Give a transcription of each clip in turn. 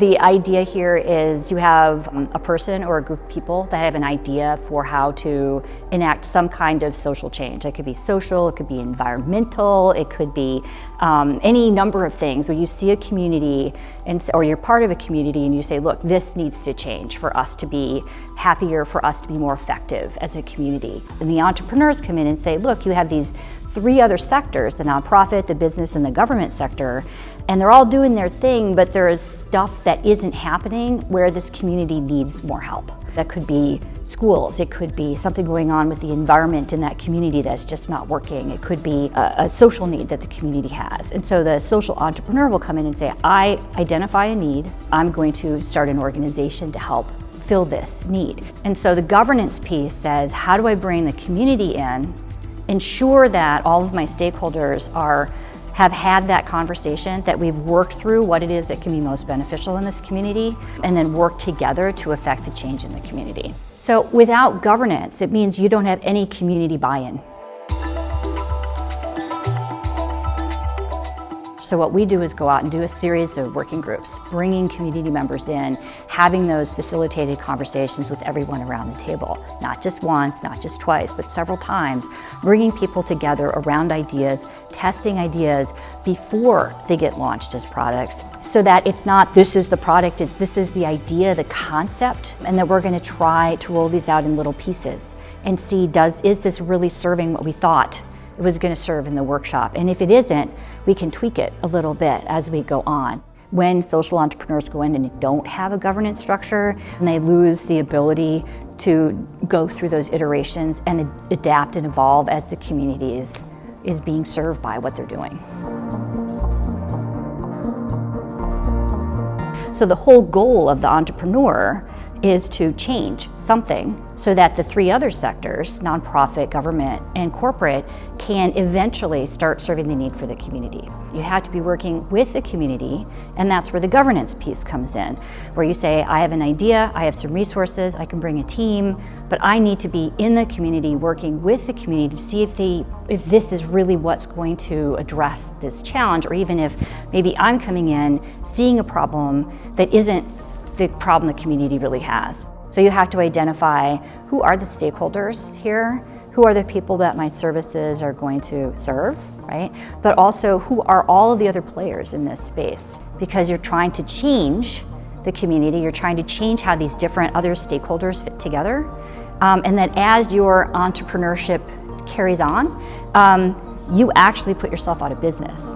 the idea here is you have a person or a group of people that have an idea for how to enact some kind of social change. It could be social, it could be environmental, it could be any number of things. Where you see a community or you're part of a community and you say, look, this needs to change for us to be happier, for us to be more effective as a community. And the entrepreneurs come in and say, look, you have these 3 other sectors, the nonprofit, the business, and the government sector, and they're all doing their thing, but there is stuff that isn't happening where this community needs more help. That could be schools, it could be something going on with the environment in that community that's just not working, it could be a social need that the community has. And so the social entrepreneur will come in and say, I identify a need, I'm going to start an organization to help fill this need. And so the governance piece says, how do I bring the community in, ensure that all of my stakeholders have had that conversation, that we've worked through what it is that can be most beneficial in this community, and then work together to affect the change in the community. So without governance, it means you don't have any community buy-in. So what we do is go out and do a series of working groups, bringing community members in, having those facilitated conversations with everyone around the table. Not just once, not just twice, but several times, bringing people together around ideas, testing ideas before they get launched as products, so that it's not, this is the product, it's this is the idea, the concept, and that we're going to try to roll these out in little pieces and see, is this really serving what we thought it was going to serve in the workshop? And if it isn't, we can tweak it a little bit as we go on. When social entrepreneurs go in and they don't have a governance structure, and they lose the ability to go through those iterations and adapt and evolve as the community is being served by what they're doing. So the whole goal of the entrepreneur is to change something so that the 3 other sectors, nonprofit, government, and corporate, can eventually start serving the need for the community. You have to be working with the community, and that's where the governance piece comes in, where you say, I have an idea, I have some resources, I can bring a team, but I need to be in the community, working with the community to see if this is really what's going to address this challenge, or even if maybe I'm coming in, seeing a problem that isn't the problem the community really has. So you have to identify who are the stakeholders here, who are the people that my services are going to serve, right? But also who are all of the other players in this space, because you're trying to change the community, you're trying to change how these different other stakeholders fit together, and that as your entrepreneurship carries on, you actually put yourself out of business.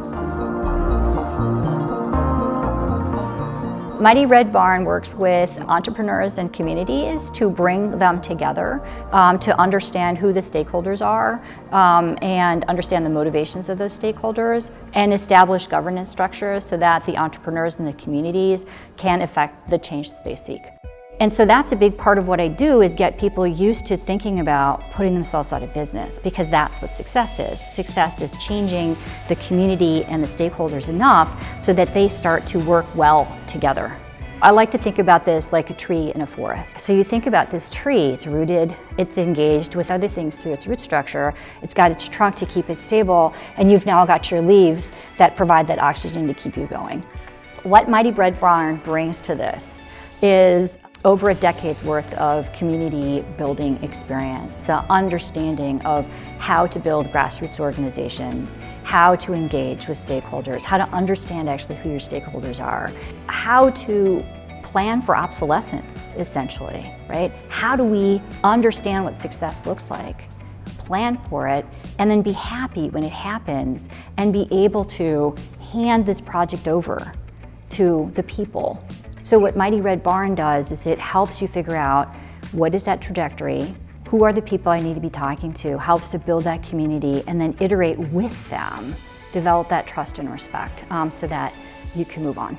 Mighty Red Barn works with entrepreneurs and communities to bring them together, to understand who the stakeholders are, and understand the motivations of those stakeholders, and establish governance structures so that the entrepreneurs and the communities can affect the change that they seek. And so that's a big part of what I do, is get people used to thinking about putting themselves out of business, because that's what success is. Success is changing the community and the stakeholders enough so that they start to work well together. I like to think about this like a tree in a forest. So you think about this tree, it's rooted, it's engaged with other things through its root structure, it's got its trunk to keep it stable, and you've now got your leaves that provide that oxygen to keep you going. What Mighty Red Barn brings to this is over a decade's worth of community building experience, the understanding of how to build grassroots organizations, how to engage with stakeholders, how to understand actually who your stakeholders are, how to plan for obsolescence, essentially, right? How do we understand what success looks like, plan for it, and then be happy when it happens, and be able to hand this project over to the people. So what Mighty Red Barn does is it helps you figure out what is that trajectory, who are the people I need to be talking to, helps to build that community, and then iterate with them, develop that trust and respect so that you can move on.